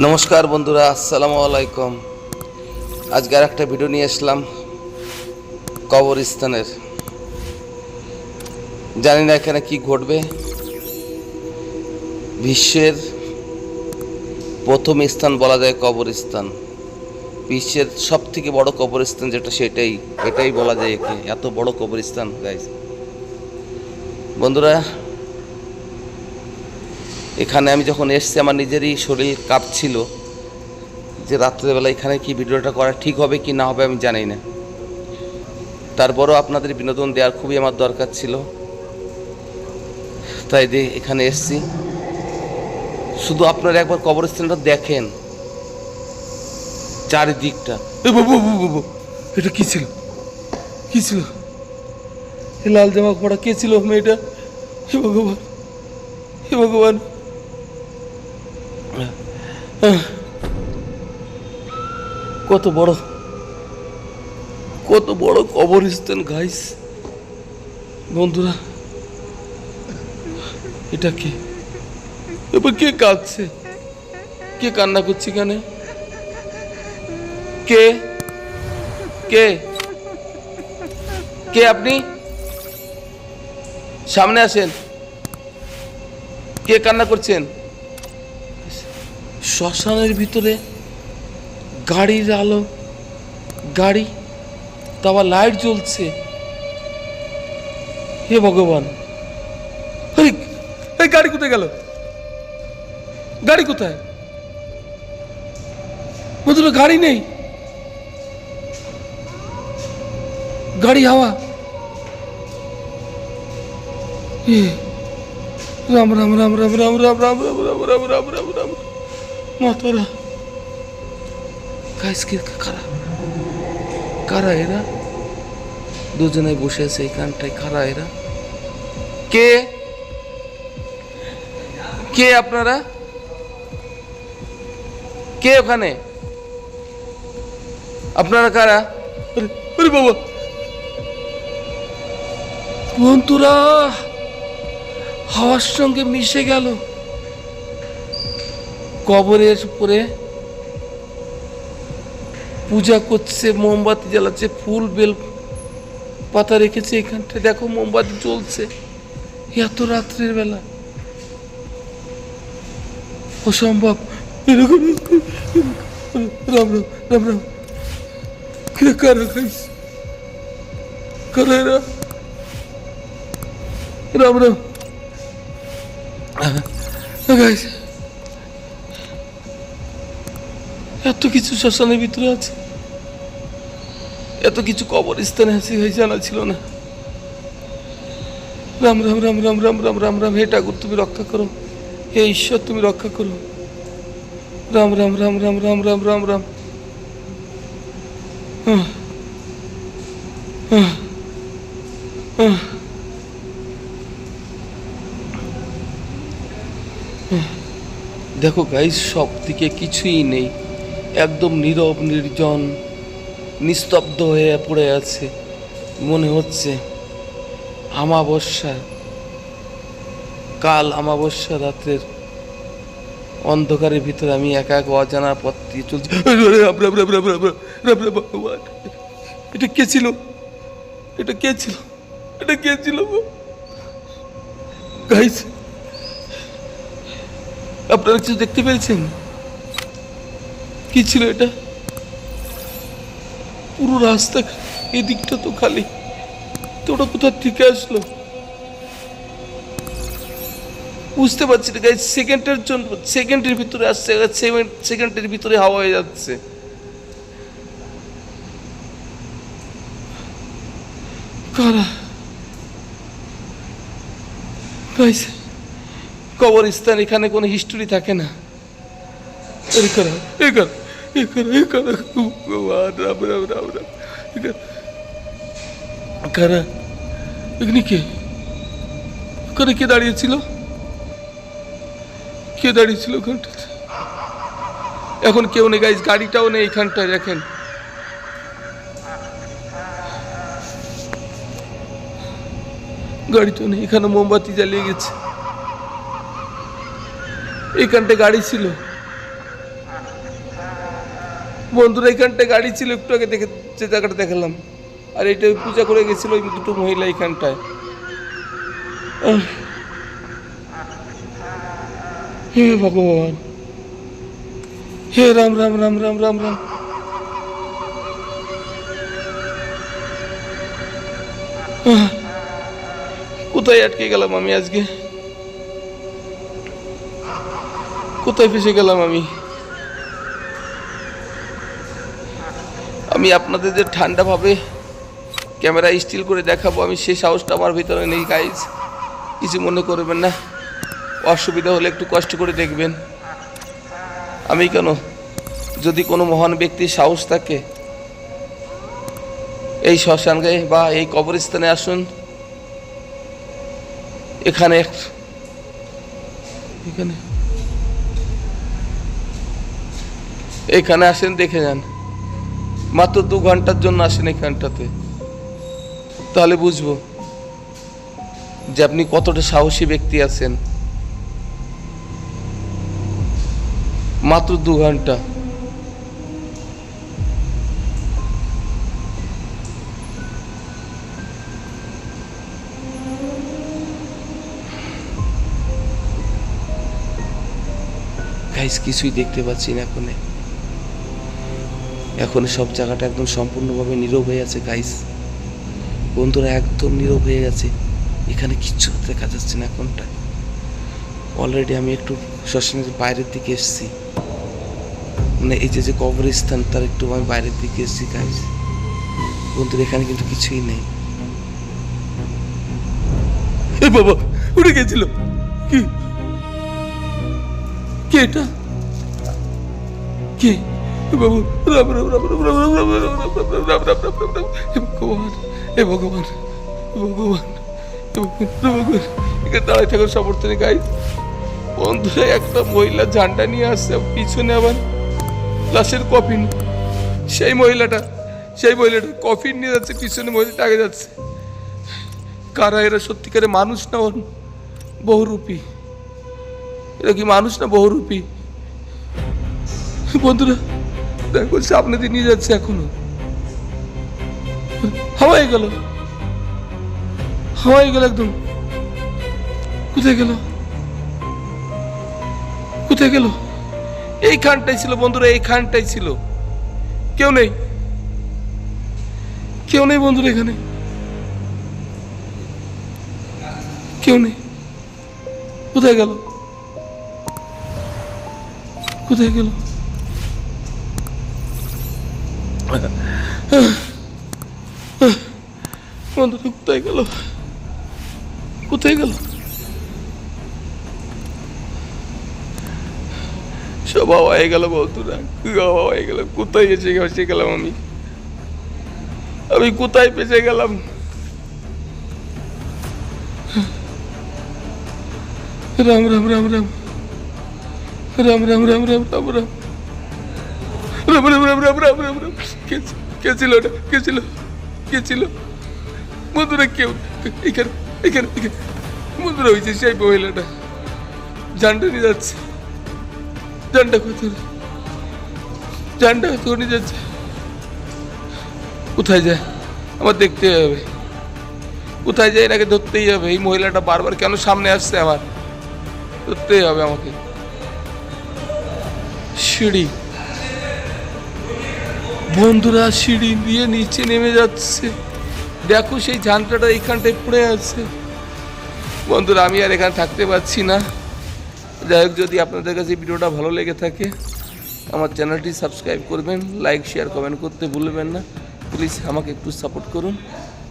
নমস্কার বন্ধুরা, আসসালামু আলাইকুম। আজকে আর একটা ভিডিও নিয়ে আসলাম কবরস্থানের। জানি না এখানে কি ঘটবে। বিশ্বের প্রথম স্থান বলা যায় কবরস্থান। বিশ্বের সব থেকে বড় কবরস্থান যেটা এটাই বলা যায় একে। এত বড় কবরস্থান গাইস। বন্ধুরা, এখানে আমি যখন এসছি আমার নিজেরই শরীর কাঁপছিল যে রাত্রেবেলা এখানে কি ভিডিওটা করা ঠিক হবে কি না হবে আমি জানি না। তারপরও আপনাদের বিনোদন দেওয়ার খুবই আমার দরকার ছিল, তাই এখানে এসছি। শুধু আপনারা একবার কবরস্থানটা দেখেন, চারিদিকটা। এটা কি ছিল? কি ছিল? লাল জামা পড়া কে ছিল মেয়েটা? হে ভগবান, হে ভগবান। কত বড় কবরস্থান গাইস। বন্ধুরা, এটা কে? এবার কে কাঁদছে? কে কান্না করছে এখানে? কে কে কে আপনি? সামনে আসেন। কে কান্না করছেন? শ্মশানের ভিতরে গাড়ির আলো, গাড়ি, তা আবার লাইট জ্বলছে। হে ভগবান, এই গাড়ি কোথায় গেল? গাড়ি কোথায়? বন্ধুরা, গাড়ি নেই, গাড়ি হাওয়া। রাম রাম রাম রাম রাম রাম রাম রাম রাম রাম রাম রাম রাম মাতারা। কারা কারা এরা? দুজনে বসে আছে এইখানটায়। কারা এরা? কে কে আপনারা? কে ওখানে? আপনারা কারা? আরে বাবা, বন্ধুরা, হাওয়ার সঙ্গে মিশে গেল। কবরের উপরে পূজা করছে, মোমবাতি জ্বালাচ্ছে, ফুল বেল পাতা রেখেছে এখানটায়। দেখো মোমবাতি জ্বলছে এত রাত্রের বেলা। অসম্ভব। এরকম রাম রাম রাম রাম। কারা খাইস? কারা এরা? রাম রাম গাইস। এত কিছু শ্মশানের ভিতরে আছে, এত কিছু কবরস্থানে আছে, জানা ছিল না। রাম রাম রাম রাম রাম রাম রাম রাম। হে ঠাকুর, তুমি রক্ষা করো। হে ঈশ্বর, তুমি রক্ষা করো। রাম রাম রাম রাম রাম রাম রাম রাম। দেখো গাইস, সব দিকে কিছুই নেই, একদম নীরব, নির্জন, নিস্তব্ধ হয়ে পড়ে আছে। মনে হচ্ছে আমাবস্যা, কাল আমাবস্যা রাতের অন্ধকারের ভিতরে আমি একা একা অজানা পথ দিয়ে চলছি। এটা কে ছিল? এটা কে ছিল? এটা কে ছিল গাইস? আপনারা কিছু দেখতে পেয়েছেন? কি ছিল এটা? পুরো রাস্তা এদিকটা তো খালি, তো ওটা কোথা থেকে আসলো বুঝতে পারছি না গাইস। সেকেন্ডের ভিতরে আসছে, সেকেন্ডের ভিতরে হাওয়া হয়ে যাচ্ছে। কারা গাইস? কবরস্থান, এখানে কোনো হিস্টোরি থাকে না। কারা? এখানে কে? ওখানে কে দাঁড়িয়েছিল? কে দাঁড়িয়েছিল ওখানটাতে? এখন কেউ নেই গাইস, গাড়িটাও নেই এখানটায়। দেখেন, গাড়িটাও নেই। এখানে মোমবাতি জ্বালিয়ে গেছে। এইখানটায় গাড়ি ছিল, বন্ধুরা এখানটায় গাড়ি ছিল, একটু আগে দেখে যে জায়গাটা দেখালাম, আর এটা পূজা করে গেছিল ওই দুটো মহিলা এখানটায়। হে ভগবান, হে রাম রাম রাম রাম রাম রাম। কোথায় আটকে গেলাম আমি আজকে? কোথায় ফেসে গেলাম আমি? আমি আপনাদের যে ঠান্ডাভাবে ক্যামেরা স্টিল করে দেখাবো, আমি সেই সাহসটা আমার ভিতরে নেই গাইজ, কিছু মনে করবেন না। অসুবিধা হলে একটু কষ্ট করে দেখবেন। আমি কেন, যদি কোনো মহান ব্যক্তির সাহস থাকে এই শ্মশানে বা এই কবরস্থানে আসুন, এখানে এখানে এখানে আসেন, দেখে যান। মাত্র 2 ঘন্টার জন্য আসেন এখানটাতে, তাহলে বুঝবো যে আপনি কতটা সাহসী ব্যক্তি আছেন। মাত্র 2 ঘন্টা। গাইস কিছুই দেখতে পাচ্ছি না এখন সব জায়গাটা একদম সম্পূর্ণভাবে নীরব হয়ে আছে গাইস। বন্ধুরা একদম নীরব হয়ে গেছে, এখানে কিচ্ছু দেখা যাচ্ছে না এখনটা। অলরেডি আমি একটু শ্মশানের বাইরের দিকে এসেছি, মানে এই যে কবরস্থান তার একটু আমি বাইরের দিকে এসেছি গাইস। বন্ধুরা এখানে কিন্তু কিছুই নেই। এ বাবা, উঠে গেছিল কি? কে এটা? কে? বাবু রাম রাম রাম রাম রাম রাম রাম রাম রাম রাম রাম রাম রাম রাম রাম। হে ভগবান, হে ভগবান, হে ভগবান, হে ভগবান। এখানে দাঁড়ায় থাকার সামর্থ্য নেই গাইস। বন্ধুরা একটা মহিলা ঝান্ডা নিয়ে আসছে, পিছনে আবার লাশের কফিন। সেই মহিলাটা কফিন নিয়ে যাচ্ছে, পিছনে মহিলাটা আগে যাচ্ছে। কারা এরা? সত্যিকারে মানুষ না বহুরূপী? এরা কি মানুষ না বহুরূপী? বন্ধুরা দেখো সামনে দিয়ে নিয়ে যাচ্ছে, এখনো হাওয়ায় গেল একদম। কোথায় গেল? এইখানটাই ছিল বন্ধুরা, এইখানটাই ছিল। কেউ নেই বন্ধুরা, এখানে কেউ নেই। কোথায় গেল? বন্ধুরা কোথায় গেল? সব হয়ে গেল বন্ধুরা, হয়ে গেল। কোথায় এসে গেলাম আমি কোথায় ফেসে গেলাম? রাম রাম রাম রাম রাম রাম রাম রাম রাম রাম রাম রাম রাম রাম রাম রাম রাম। কে ছিল ওটা? কে ছিল বন্ধুরা? কেউ এখানে বন্ধুরা হয়েছে সেই মহিলাটা জানটা নিয়ে যাচ্ছে। জানটা কোথায় নিয়ে যাচ্ছে? কোথায় যায় আমার দেখতে হবে। কোথায় যায় এটাকে ধরতেই হবে। এই মহিলাটা বারবার কেন সামনে আসছে? আমার ধরতেই হবে আমাকে। সিঁড়ি বন্ধুরা, সিঁড়ি দিয়ে নিচে নেমে যাচ্ছে। দেখো সেই ঝান্ডাটা এইখানটায় পড়ে আছে। বন্ধুরা আমি আর এখানে থাকতে পারছি না। যাই হোক, যদি আপনাদের কাছে ভিডিওটা ভালো লেগে থাকে আমার চ্যানেলটি সাবস্ক্রাইব করবেন, লাইক শেয়ার কমেন্ট করতে ভুলবেন না। প্লিজ আমাকে একটু সাপোর্ট করুন।